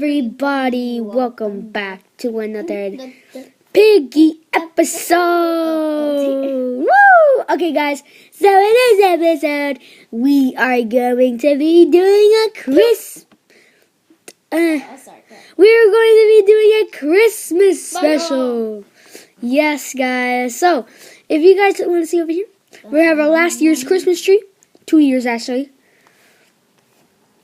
everybody? Welcome back to another Piggy episode. Woo! Okay, guys. So in this episode, we are going to be doing a we're going to be doing a Christmas special. Yes, guys. So if you guys want to see over here, we have our last year's Christmas tree. 2 years actually.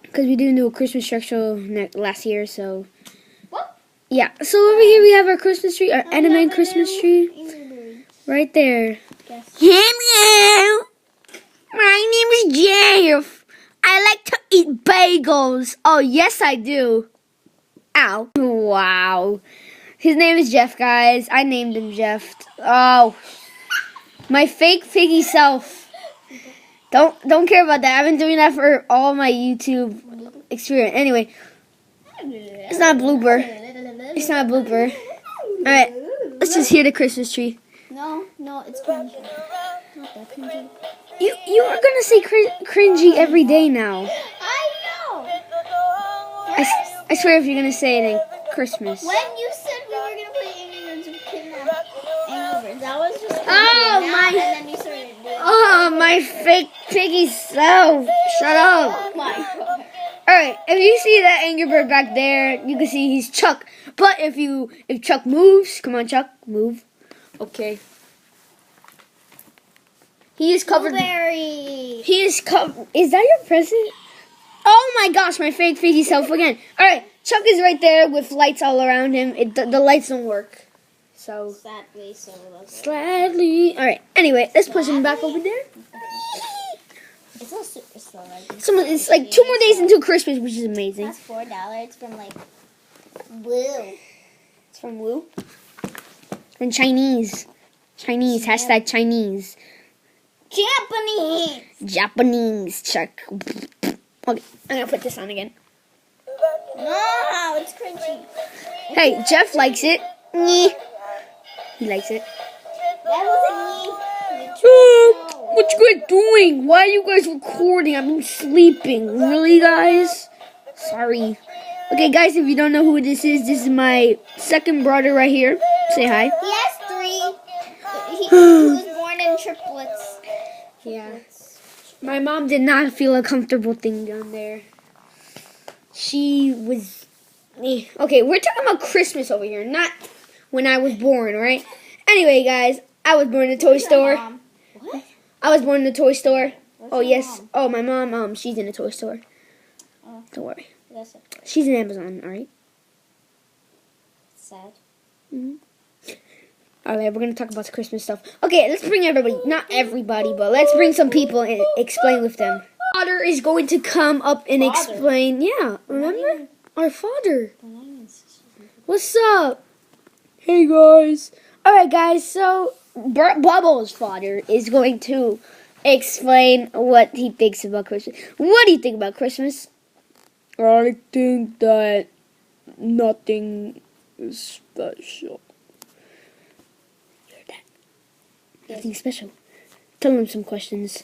Because we didn't do a Christmas special last year, so... What? Yeah, so over here we have our Christmas tree, our anime Christmas tree. Right there. Hello! My name is Jeff. I like to eat bagels. Oh, yes I do. Ow. Wow. His name is Jeff, guys. I named him Jeff. Oh. My fake piggy self. Don't care about that. I've been doing that for all my YouTube experience. Anyway, it's not a blooper. It's not a blooper. Alright, let's just hear the Christmas tree. No, it's cringy. Not that cringy. You are gonna say cringy every day now. I know. I swear if you're gonna say it in Christmas. When you said we were gonna play Angry Birds and Kidnap Angry Birds, that was just Oh, my- and then you started doing Oh, my fake piggy self. Shut up. Oh my god. Alright, if you see that Angry Bird back there, you can see he's Chuck. But if Chuck moves, come on Chuck, move. Okay. He is covered. Blueberry. He is covered. Is that your present? Oh my gosh, my fake piggy self again. Alright, Chuck is right there with lights all around him. The lights don't work. So. Slightly. Alright, anyway, let's push him back over there. It's not super slow. It's like 2 more days until Christmas, which is amazing. That's $4. It's from like Blue. It's from Woo. And Chinese. Hashtag Chinese. Japanese Chuck. Okay, I'm gonna put this on again. No, it's cringy. Hey, Jeff likes it. Nyeh. He likes it. That wasn't me. What you guys doing? Why are you guys recording? I've been sleeping. Really, guys? Sorry. Okay, guys, if you don't know who this is my second brother right here. Say hi. He has 3. He was born in triplets. Yeah. My mom did not feel a comfortable thing down there. She was... Okay, we're talking about Christmas over here, not when I was born, right? Anyway, guys, I was born in a toy store. What? I was born in a toy store. Oh, your yes. mom? Oh, my mom, she's in a toy store. Oh. Don't worry. That's She's in Amazon, alright? sad. Mm-hmm. Alright, we're going to talk about the Christmas stuff. Okay, let's bring everybody. Not everybody, but let's bring some people and explain with them. Father is going to come up and Father? explain. Yeah, remember? Our father. What's up? Hey, guys. Alright, guys, so Bubbles' father is going to explain what he thinks about Christmas. What do you think about Christmas? I think that nothing is special. Nothing special. Tell him some questions.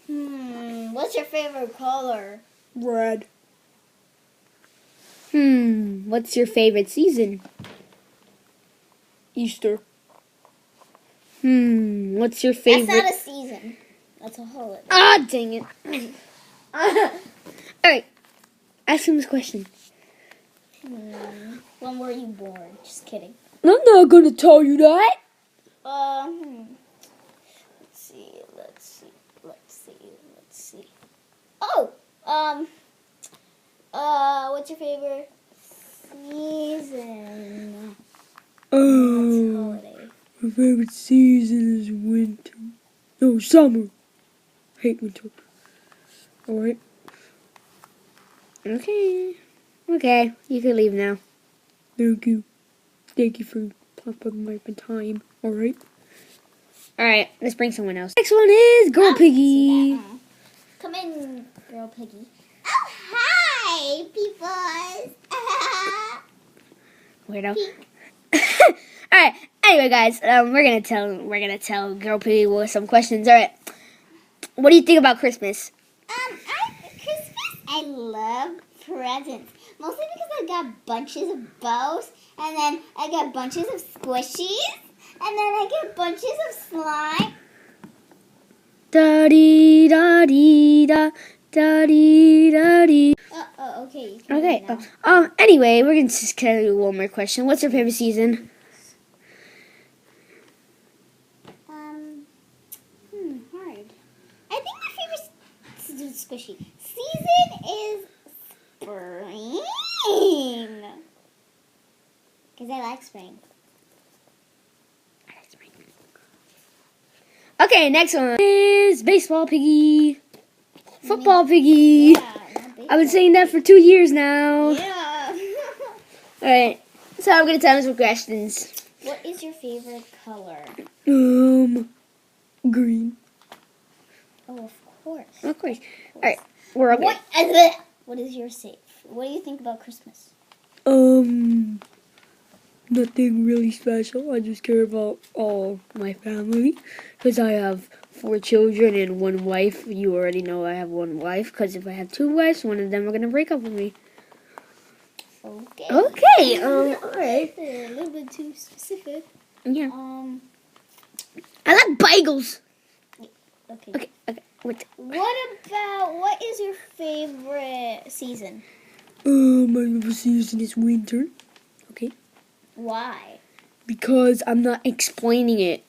What's your favorite color? Red. What's your favorite season? Easter. What's your favorite? That's not a season. That's a holiday. Ah, dang it. Alright. Ask him this question. When were you born? Just kidding. I'm not gonna tell you that. Let's see. Oh, what's your favorite season? Holiday. My favorite season is winter. No, summer. Hate winter. Alright. Okay, you can leave now. Thank you. Thank you for popping my time. Alright. Alright, let's bring someone else. Next one is Girl Piggy. Come in, Girl Piggy. Oh, hi, people. Weirdo. Alright, anyway guys, we're gonna tell Girl Piggy with some questions. Alright. What do you think about Christmas? Christmas, I love presents. Mostly because I got bunches of bows, and then I got bunches of squishies, and then I get bunches of slime. Da dee da dee da da dee da dee. Okay. You can Okay. read now. Anyway, we're gonna just kind of do one more question. What's your favorite season? Hard. I think my favorite squishy season is spring. Because I like spring. Okay, next one is baseball piggy. Football piggy. Yeah, not I've been saying that for 2 years now. Yeah. Alright, so I'm gonna tell you some questions. What is your favorite color? Green. Oh, of course. Of course. Alright, we're okay. What is your safe? What do you think about Christmas? Nothing really special. I just care about all my family because I have 4 children and 1 wife. You already know I have 1 wife because if I have 2 wives, one of them are gonna break up with me. Okay. Okay. Alright. A little bit too specific. Yeah. I like bagels. Okay. Okay. What is your favorite season? My favorite season is winter. Okay. Why? Because I'm not explaining it.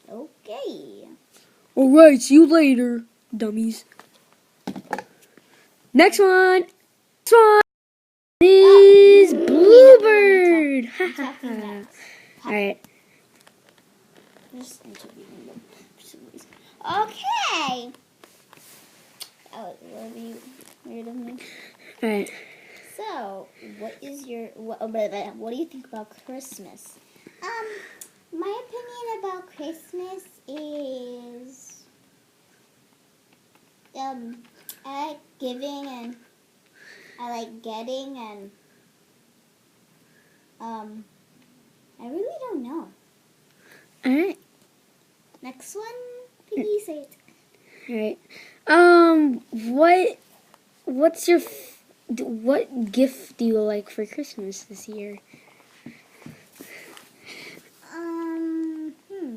Okay. Alright, see you later, dummies. Next one. Next one is Bluebird. Alright. Just interviewing them for some reason. Okay. That was really weird of me. Alright. So, what do you think about Christmas? My opinion about Christmas is, I like giving and I like getting and, I really don't know. Alright. Next one, please say it. Alright. What gift do you like for Christmas this year?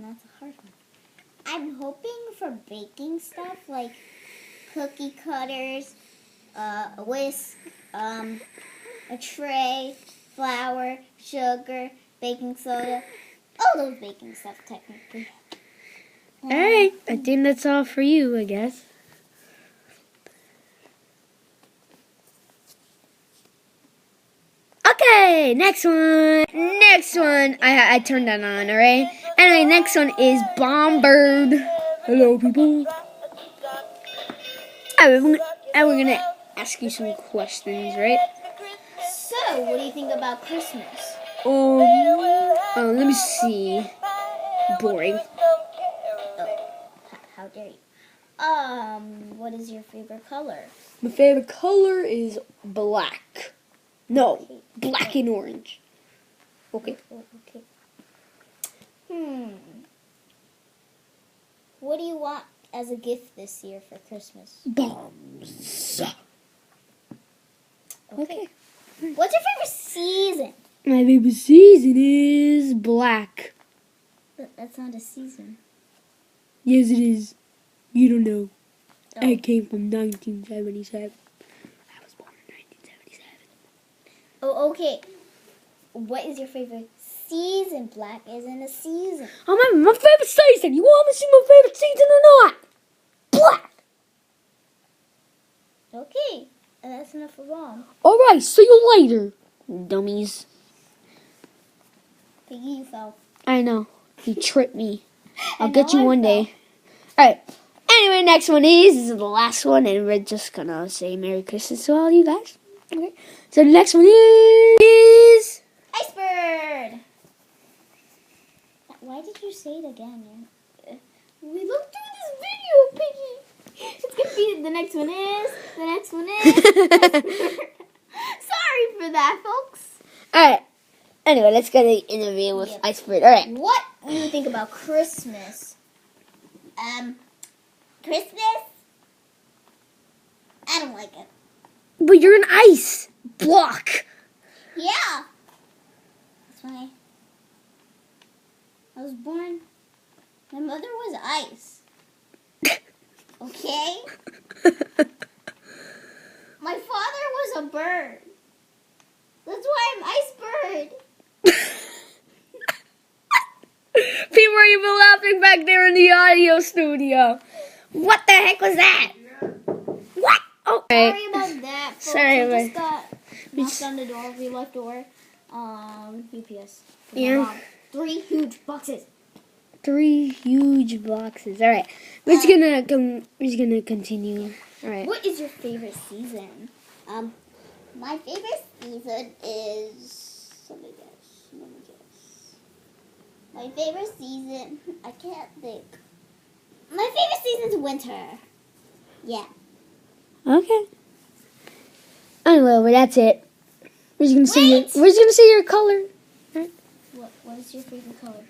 That's a hard one. I'm hoping for baking stuff like cookie cutters, a whisk, a tray, flour, sugar, baking soda, all those baking stuff technically. Alright, I think that's all for you, I guess. Okay, next one. Next one. I turned that on, alright? Anyway, next one is Bombird. Hello, people. Alright, we're gonna ask you some questions, right? So, what do you think about Christmas? Let me see. Boring. How dare you? What is your favorite color? My favorite color is black. No, black and orange. Okay. Okay. What do you want as a gift this year for Christmas? Bombs. Okay. What's your favorite season? My favorite season is black. That's not a season. Yes, it is. You don't know. Oh. I came from 1977. I was born in 1977. Oh, okay. What is your favorite season? Black isn't a season. Oh, my favorite season. You want me to see my favorite season or not? Black. Okay. And that's enough for Mom. All right. See you later, dummies. Piggy, you fell. I know. You tripped me. I'll And get now you I one fell. day. All right. Anyway, next one is the last one, and we're just gonna say Merry Christmas to all you guys. Okay. So the next one is Icebird! Why did you say it again? We looked through this video, Piggy. It's gonna be the next one is. Sorry for that, folks. All right. Anyway, let's get an interview with Icebird. All right. What do you think about Christmas? Christmas? I don't like it. But you're an ice block. Yeah. That's why I was born. My mother was ice. Okay? My father was a bird. That's why I'm ice bird. People are even laughing back there in the audio studio. What the heck was that? What? Oh, Sorry about that, folks. Sorry, I but- just got knocked on the door, real life door. UPS. Yeah. Mom. 3 huge boxes. 3 huge boxes. All right, we're just gonna continue. All right. What is your favorite season? My favorite season is. Let me guess. My favorite season. I can't think. My favorite season is winter. Yeah. Okay. Anyway, well, that's it. We're just gonna Wait! see your color. What is your favorite color?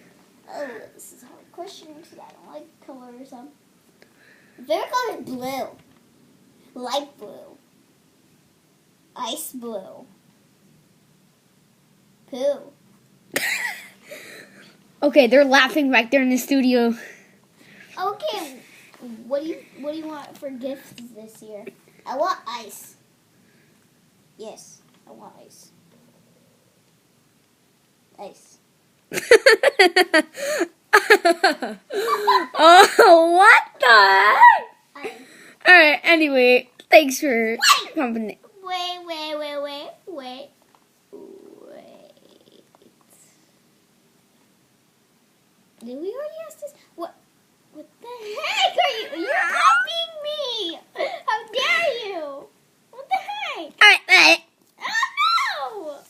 Oh, this is a hard question because I don't like colors. My favorite color is blue. Light blue. Ice blue. Poo. Okay, they're laughing back there in the studio. Okay, what do you want for gifts this year? I want ice. Yes, I want ice. Ice. Oh, what the heck? Ice. All right. Anyway, thanks for coming. Wait. Did we already ask this? What the heck are you? You're copying me! How dare you? What the heck? All right. Oh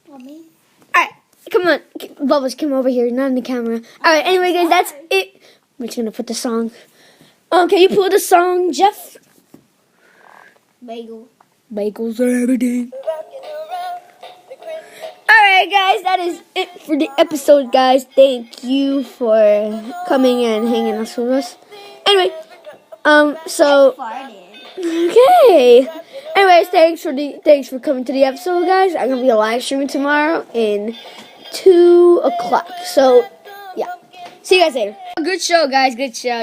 no! Mommy? All right. Come on, Bubbles, come over here. Not in the camera. All right. Anyway, guys, that's it. We're just gonna put the song. Can you put the song, Jeff? Bagel. Bagels are everything. Alright guys, that is it for the episode, guys. Thank you for coming and hanging out with us. Anyway, so Farted. okay. Anyways, thanks for coming to the episode, guys. I'm gonna be live streaming tomorrow in 2 o'clock. So yeah. See you guys later. Good show, guys, good show. Yeah.